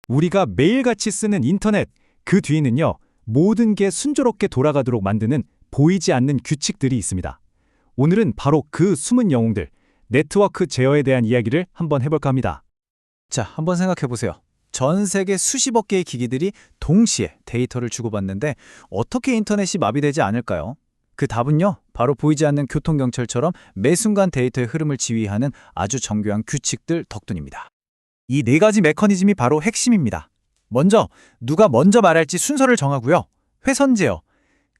우리가 매일같이 쓰는 인터넷, 그 뒤에는요, 모든 게 순조롭게 돌아가도록 만드는 보이지 않는 규칙들이 있습니다. 오늘은 바로 그 숨은 영웅들, 네트워크 제어에 대한 이야기를 한번 해볼까 합니다. 자, 한번 생각해 보세요. 전 세계 수십억 개의 기기들이 동시에 데이터를 주고받는데 어떻게 인터넷이 마비되지 않을까요? 그 답은요, 바로 보이지 않는 교통경찰처럼 매 순간 데이터의 흐름을 지휘하는 아주 정교한 규칙들 덕분입니다. 이 네 가지 메커니즘이 바로 핵심입니다. 먼저, 누가 먼저 말할지 순서를 정하고요. 회선 제어.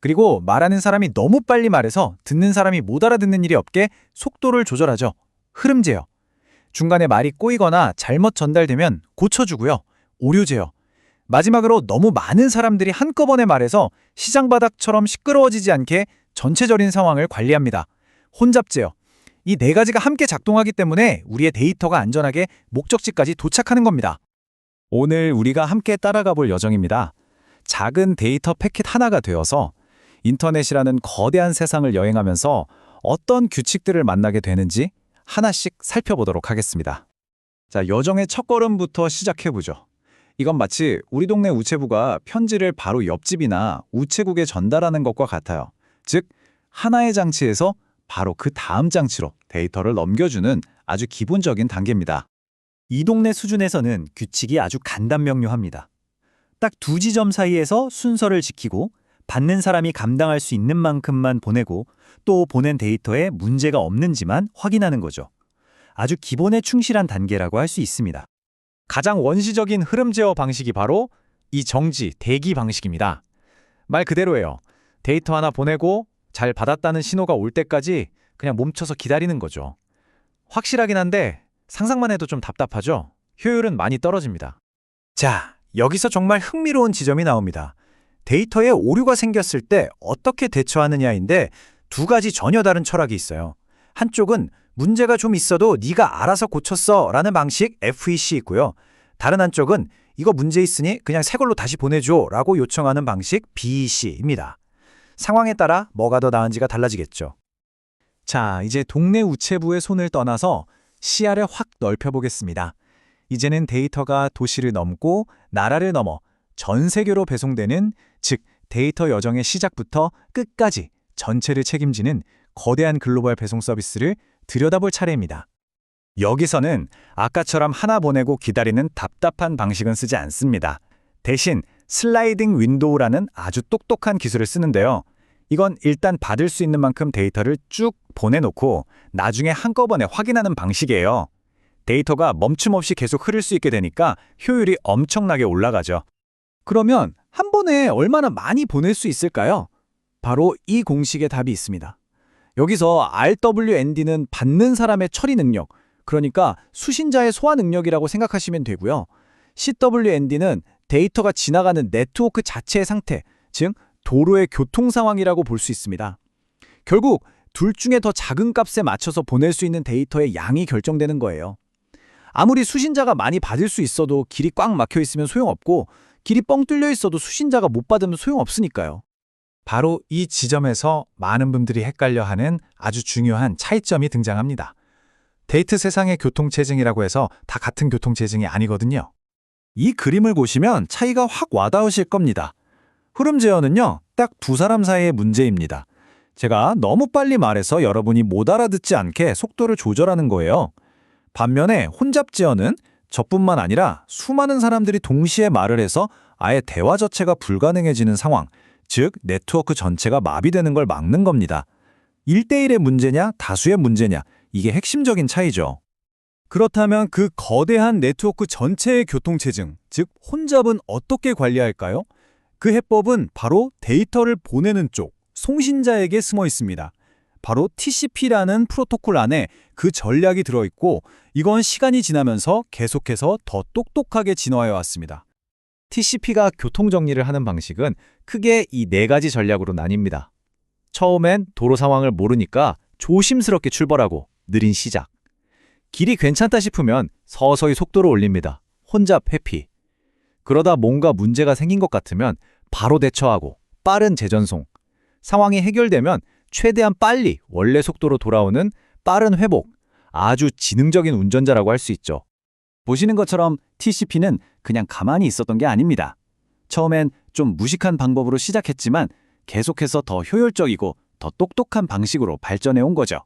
그리고 말하는 사람이 너무 빨리 말해서 듣는 사람이 못 알아듣는 일이 없게 속도를 조절하죠. 흐름 제어. 중간에 말이 꼬이거나 잘못 전달되면 고쳐주고요. 오류 제어. 마지막으로 너무 많은 사람들이 한꺼번에 말해서 시장 바닥처럼 시끄러워지지 않게 전체적인 상황을 관리합니다. 혼잡 제어. 이 네 가지가 함께 작동하기 때문에 우리의 데이터가 안전하게 목적지까지 도착하는 겁니다. 오늘 우리가 함께 따라가 볼 여정입니다. 작은 데이터 패킷 하나가 되어서 인터넷이라는 거대한 세상을 여행하면서 어떤 규칙들을 만나게 되는지 하나씩 살펴보도록 하겠습니다. 자, 여정의 첫걸음부터 시작해보죠. 이건 마치 우리 동네 우체부가 편지를 바로 옆집이나 우체국에 전달하는 것과 같아요. 즉, 하나의 장치에서 바로 그 다음 장치로 데이터를 넘겨주는 아주 기본적인 단계입니다. 이 동네 수준에서는 규칙이 아주 간단명료합니다. 딱 두 지점 사이에서 순서를 지키고 받는 사람이 감당할 수 있는 만큼만 보내고 또 보낸 데이터에 문제가 없는지만 확인하는 거죠. 아주 기본에 충실한 단계라고 할 수 있습니다. 가장 원시적인 흐름 제어 방식이 바로 이 정지, 대기 방식입니다. 말 그대로예요. 데이터 하나 보내고 잘 받았다는 신호가 올 때까지 그냥 멈춰서 기다리는 거죠. 확실하긴 한데 상상만 해도 좀 답답하죠? 효율은 많이 떨어집니다. 자, 여기서 정말 흥미로운 지점이 나옵니다. 데이터에 오류가 생겼을 때 어떻게 대처하느냐인데 두 가지 전혀 다른 철학이 있어요. 한쪽은 문제가 좀 있어도 네가 알아서 고쳤어 라는 방식 FEC 있고요. 다른 한쪽은 이거 문제 있으니 그냥 새 걸로 다시 보내줘 라고 요청하는 방식 BEC입니다. 상황에 따라 뭐가 더 나은지가 달라지겠죠. 자, 이제 동네 우체부의 손을 떠나서 시야를 확 넓혀보겠습니다. 이제는 데이터가 도시를 넘고 나라를 넘어 전 세계로 배송되는, 즉 데이터 여정의 시작부터 끝까지 전체를 책임지는 거대한 글로벌 배송 서비스를 들여다볼 차례입니다. 여기서는 아까처럼 하나 보내고 기다리는 답답한 방식은 쓰지 않습니다. 대신 슬라이딩 윈도우라는 아주 똑똑한 기술을 쓰는데요. 이건 일단 받을 수 있는 만큼 데이터를 쭉 보내놓고 나중에 한꺼번에 확인하는 방식이에요. 데이터가 멈춤없이 계속 흐를 수 있게 되니까 효율이 엄청나게 올라가죠. 그러면 한 번에 얼마나 많이 보낼 수 있을까요? 바로 이 공식의 답이 있습니다. 여기서 RWND는 받는 사람의 처리 능력, 그러니까 수신자의 소화 능력이라고 생각하시면 되고요. CWND는 데이터가 지나가는 네트워크 자체의 상태, 즉 도로의 교통 상황이라고 볼 수 있습니다. 결국 둘 중에 더 작은 값에 맞춰서 보낼 수 있는 데이터의 양이 결정되는 거예요. 아무리 수신자가 많이 받을 수 있어도 길이 꽉 막혀 있으면 소용없고 길이 뻥 뚫려 있어도 수신자가 못 받으면 소용없으니까요. 바로 이 지점에서 많은 분들이 헷갈려하는 아주 중요한 차이점이 등장합니다. 데이트 세상의 교통체증이라고 해서 다 같은 교통체증이 아니거든요. 이 그림을 보시면 차이가 확 와닿으실 겁니다. 흐름 제어는요, 딱 두 사람 사이의 문제입니다. 제가 너무 빨리 말해서 여러분이 못 알아듣지 않게 속도를 조절하는 거예요. 반면에 혼잡 제어는 저뿐만 아니라 수많은 사람들이 동시에 말을 해서 아예 대화 자체가 불가능해지는 상황, 즉 네트워크 전체가 마비되는 걸 막는 겁니다. 1대1의 문제냐, 다수의 문제냐, 이게 핵심적인 차이죠. 그렇다면 그 거대한 네트워크 전체의 교통체증, 즉 혼잡은 어떻게 관리할까요? 그 해법은 바로 데이터를 보내는 쪽, 송신자에게 숨어 있습니다. 바로 TCP라는 프로토콜 안에 그 전략이 들어있고 이건 시간이 지나면서 계속해서 더 똑똑하게 진화해 왔습니다. TCP가 교통정리를 하는 방식은 크게 이 네 가지 전략으로 나뉩니다. 처음엔 도로 상황을 모르니까 조심스럽게 출발하고 느린 시작. 길이 괜찮다 싶으면 서서히 속도를 올립니다. 혼잡 회피. 그러다 뭔가 문제가 생긴 것 같으면 바로 대처하고 빠른 재전송. 상황이 해결되면 최대한 빨리 원래 속도로 돌아오는 빠른 회복. 아주 지능적인 운전자라고 할 수 있죠. 보시는 것처럼 TCP는 그냥 가만히 있었던 게 아닙니다. 처음엔 좀 무식한 방법으로 시작했지만 계속해서 더 효율적이고 더 똑똑한 방식으로 발전해 온 거죠.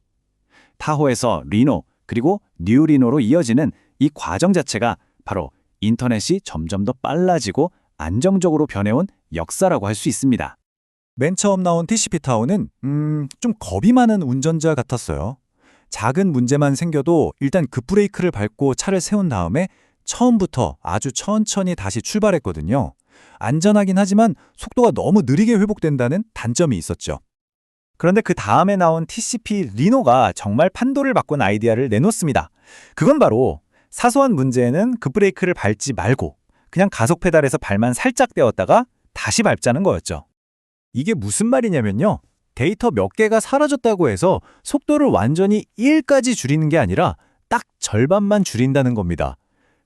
타호에서 리노, 그리고 뉴리노로 이어지는 이 과정 자체가 바로 인터넷이 점점 더 빨라지고 안정적으로 변해온 역사라고 할 수 있습니다. 맨 처음 나온 TCP-타워는 좀 겁이 많은 운전자 같았어요. 작은 문제만 생겨도 일단 급브레이크를 밟고 차를 세운 다음에 처음부터 아주 천천히 다시 출발했거든요. 안전하긴 하지만 속도가 너무 느리게 회복된다는 단점이 있었죠. 그런데 그 다음에 나온 TCP 리노가 정말 판도를 바꾼 아이디어를 내놓습니다. 그건 바로 사소한 문제에는 급브레이크를 밟지 말고 그냥 가속 페달에서 발만 살짝 떼었다가 다시 밟자는 거였죠. 이게 무슨 말이냐면요. 데이터 몇 개가 사라졌다고 해서 속도를 완전히 1까지 줄이는 게 아니라 딱 절반만 줄인다는 겁니다.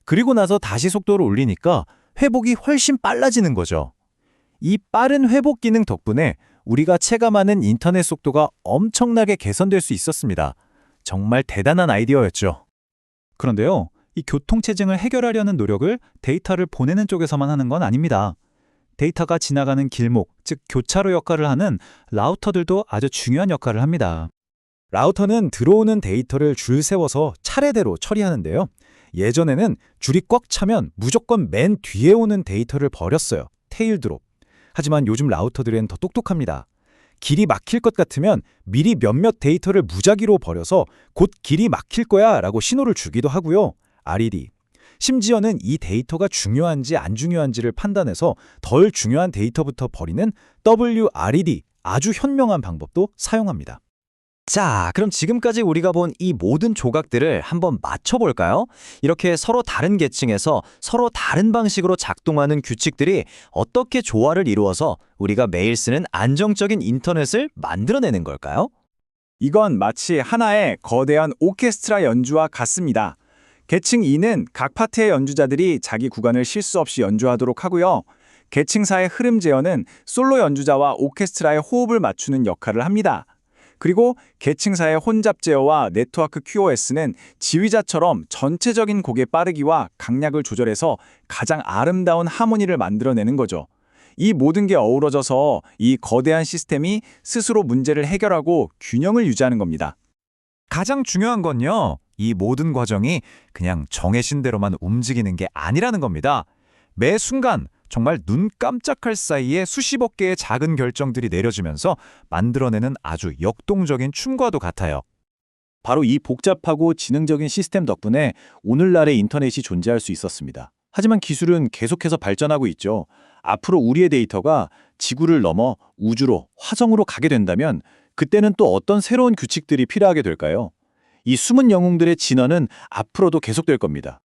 그리고 나서 다시 속도를 올리니까 회복이 훨씬 빨라지는 거죠. 이 빠른 회복 기능 덕분에 우리가 체감하는 인터넷 속도가 엄청나게 개선될 수 있었습니다. 정말 대단한 아이디어였죠. 그런데요, 이 교통체증을 해결하려는 노력을 데이터를 보내는 쪽에서만 하는 건 아닙니다. 데이터가 지나가는 길목, 즉 교차로 역할을 하는 라우터들도 아주 중요한 역할을 합니다. 라우터는 들어오는 데이터를 줄 세워서 차례대로 처리하는데요. 예전에는 줄이 꽉 차면 무조건 맨 뒤에 오는 데이터를 버렸어요. 테일 드롭. 하지만 요즘 라우터들은 더 똑똑합니다. 길이 막힐 것 같으면 미리 몇몇 데이터를 무작위로 버려서 곧 길이 막힐 거야 라고 신호를 주기도 하고요. RED. 심지어는 이 데이터가 중요한지 안 중요한지를 판단해서 덜 중요한 데이터부터 버리는 WRED, 아주 현명한 방법도 사용합니다. 자, 그럼 지금까지 우리가 본 이 모든 조각들을 한번 맞춰볼까요? 이렇게 서로 다른 계층에서 서로 다른 방식으로 작동하는 규칙들이 어떻게 조화를 이루어서 우리가 매일 쓰는 안정적인 인터넷을 만들어내는 걸까요? 이건 마치 하나의 거대한 오케스트라 연주와 같습니다. 계층 2는 각 파트의 연주자들이 자기 구간을 실수 없이 연주하도록 하고요. 계층 4의 흐름 제어는 솔로 연주자와 오케스트라의 호흡을 맞추는 역할을 합니다. 그리고 계층 4의 혼잡 제어와 네트워크 QoS는 지휘자처럼 전체적인 곡의 빠르기와 강약을 조절해서 가장 아름다운 하모니를 만들어내는 거죠. 이 모든 게 어우러져서 이 거대한 시스템이 스스로 문제를 해결하고 균형을 유지하는 겁니다. 가장 중요한 건요, 이 모든 과정이 그냥 정해진 대로만 움직이는 게 아니라는 겁니다. 매 순간 정말 눈 깜짝할 사이에 수십억 개의 작은 결정들이 내려지면서 만들어내는 아주 역동적인 춤과도 같아요. 바로 이 복잡하고 지능적인 시스템 덕분에 오늘날의 인터넷이 존재할 수 있었습니다. 하지만 기술은 계속해서 발전하고 있죠. 앞으로 우리의 데이터가 지구를 넘어 우주로, 화성으로 가게 된다면 그때는 또 어떤 새로운 규칙들이 필요하게 될까요? 이 숨은 영웅들의 진화는 앞으로도 계속될 겁니다.